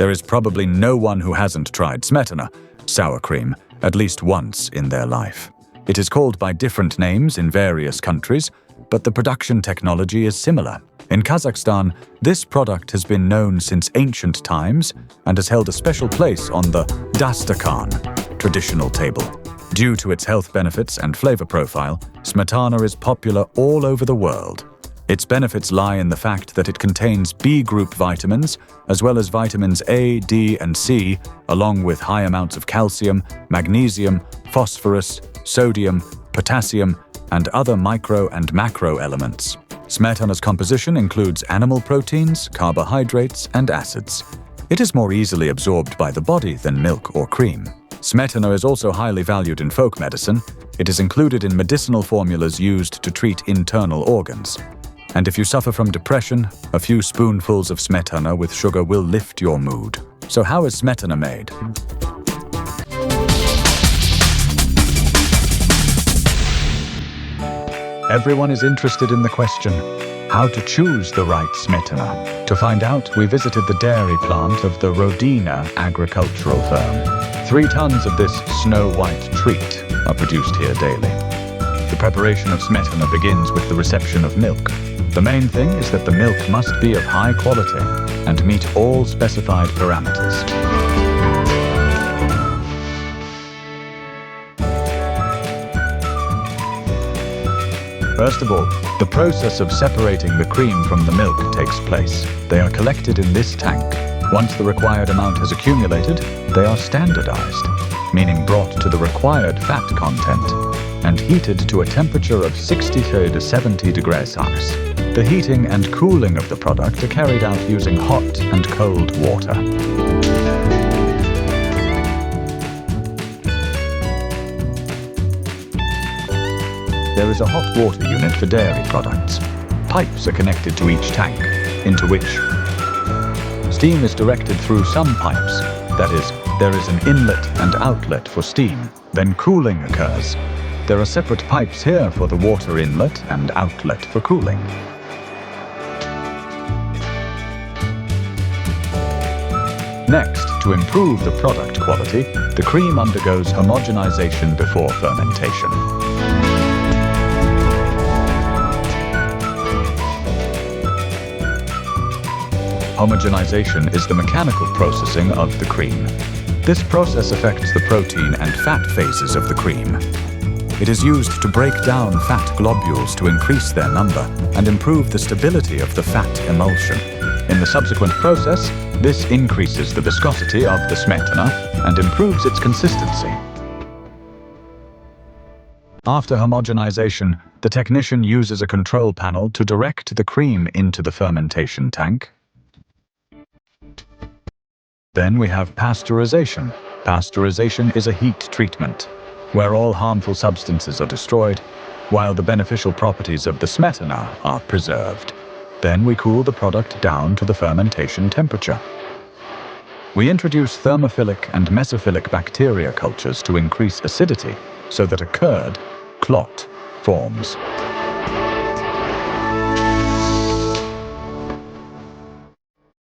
There is probably no one who hasn't tried Smetana, sour cream, at least once in their life. It is called by different names in various countries, but the production technology is similar. In Kazakhstan, this product has been known since ancient times and has held a special place on the dastakhan, traditional table. Due to its health benefits and flavor profile, Smetana is popular all over the world. Its benefits lie in the fact that it contains B group vitamins, as well as vitamins A, D, and C, along with high amounts of calcium, magnesium, phosphorus, sodium, potassium, and other micro and macro elements. Smetana's composition includes animal proteins, carbohydrates, and acids. It is more easily absorbed by the body than milk or cream. Smetana is also highly valued in folk medicine. It is included in medicinal formulas used to treat internal organs. And if you suffer from depression, a few spoonfuls of Smetana with sugar will lift your mood. So how is Smetana made? Everyone is interested in the question, how to choose the right Smetana. To find out, we visited the dairy plant of the Rodina agricultural firm. 3 tons of this snow-white treat are produced here daily. The preparation of Smetana begins with the reception of milk. The main thing is that the milk must be of high quality and meet all specified parameters. First of all, the process of separating the cream from the milk takes place. They are collected in this tank. Once the required amount has accumulated, they are standardized, meaning brought to the required fat content, and heated to a temperature of 60 to 70 degrees Celsius. The heating and cooling of the product are carried out using hot and cold water. There is a hot water unit for dairy products. Pipes are connected to each tank, into which steam is directed through some pipes. That is, there is an inlet and outlet for steam. Then cooling occurs. There are separate pipes here for the water inlet and outlet for cooling. Next, to improve the product quality, the cream undergoes homogenization before fermentation. Homogenization is the mechanical processing of the cream. This process affects the protein and fat phases of the cream. It is used to break down fat globules to increase their number and improve the stability of the fat emulsion. In the subsequent process, this increases the viscosity of the Smetana and improves its consistency. After homogenization, the technician uses a control panel to direct the cream into the fermentation tank. Then we have pasteurization. Pasteurization is a heat treatment, where all harmful substances are destroyed, while the beneficial properties of the Smetana are preserved. Then we cool the product down to the fermentation temperature. We introduce thermophilic and mesophilic bacteria cultures to increase acidity, so that a curd, clot, forms.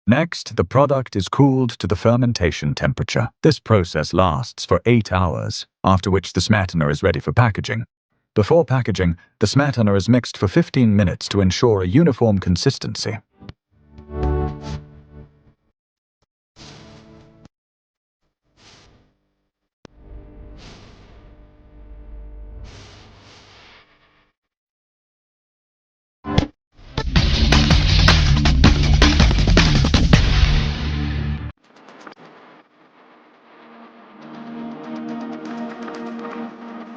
Next, the product is cooled to the fermentation temperature. This process lasts for 8 hours, after which the Smetana is ready for packaging. Before packaging, the Smetana is mixed for 15 minutes to ensure a uniform consistency.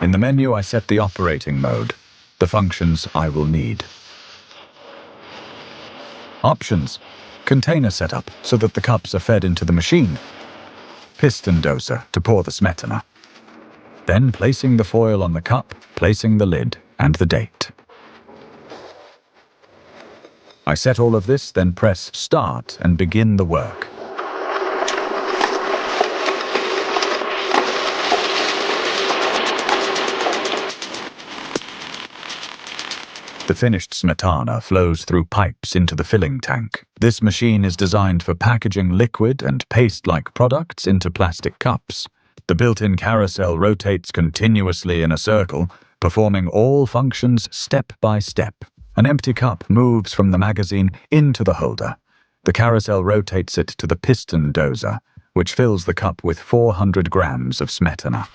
In the menu, I set the operating mode, the functions I will need. Options: container setup so that the cups are fed into the machine. Piston doser to pour the Smetana. Then placing the foil on the cup, placing the lid and the date. I set all of this, then press start and begin the work. The finished smetana flows through pipes into the filling tank. This machine is designed for packaging liquid and paste-like products into plastic cups. The built-in carousel rotates continuously in a circle, performing all functions step by step. An empty cup moves from the magazine into the holder. The carousel rotates it to the piston dozer, which fills the cup with 400 grams of smetana.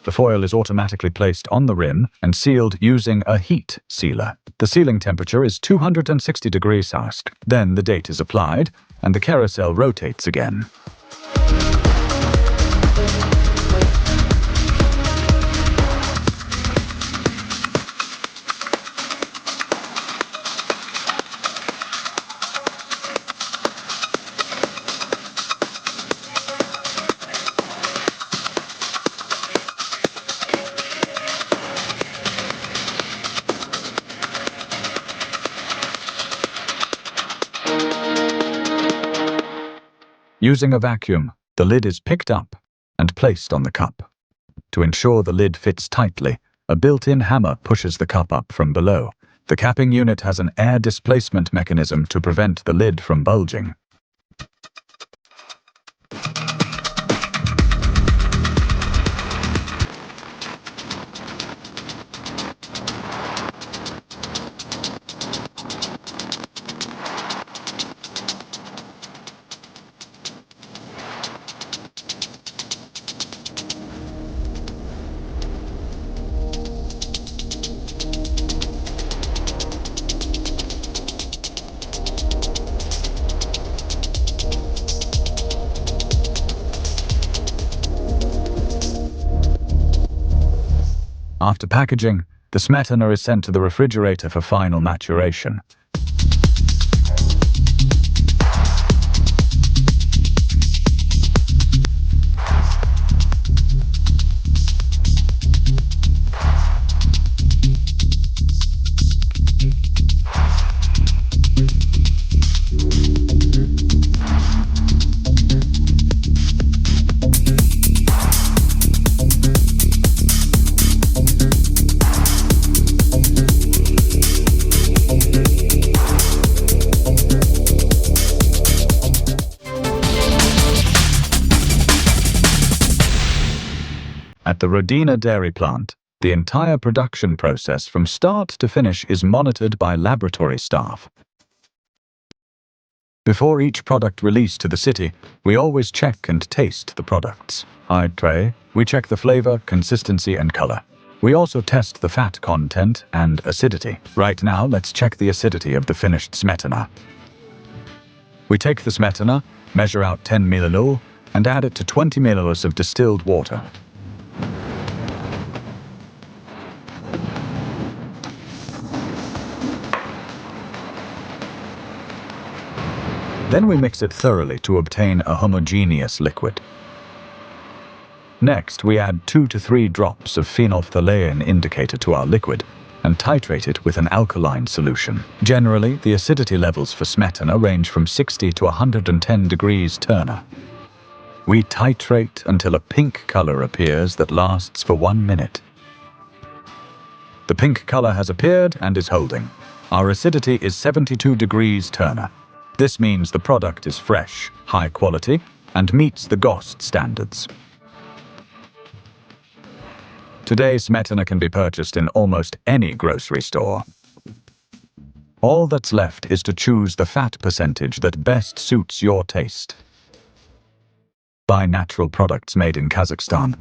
The foil is automatically placed on the rim and sealed using a heat sealer. The sealing temperature is 260 degrees Celsius. Then the date is applied and the carousel rotates again. Using a vacuum, the lid is picked up and placed on the cup. To ensure the lid fits tightly, a built-in hammer pushes the cup up from below. The capping unit has an air displacement mechanism to prevent the lid from bulging. After packaging, the smetana is sent to the refrigerator for final maturation. At the Rodina dairy plant, the entire production process from start to finish is monitored by laboratory staff. Before each product released to the city, we always check and taste the products. We check the flavor, consistency, and color. We also test the fat content and acidity. Right now, let's check the acidity of the finished smetana. We take the smetana, measure out 10 milliliters, and add it to 20 milliliters of distilled water. Then we mix it thoroughly to obtain a homogeneous liquid. Next, we add 2 to 3 drops of phenolphthalein indicator to our liquid and titrate it with an alkaline solution. Generally, the acidity levels for smetana range from 60 to 110 degrees Turner. We titrate until a pink color appears that lasts for 1 minute. The pink color has appeared and is holding. Our acidity is 72 degrees Turner. This means the product is fresh, high quality, and meets the GOST standards. Today, smetana can be purchased in almost any grocery store. All that's left is to choose the fat percentage that best suits your taste. Buy natural products made in Kazakhstan.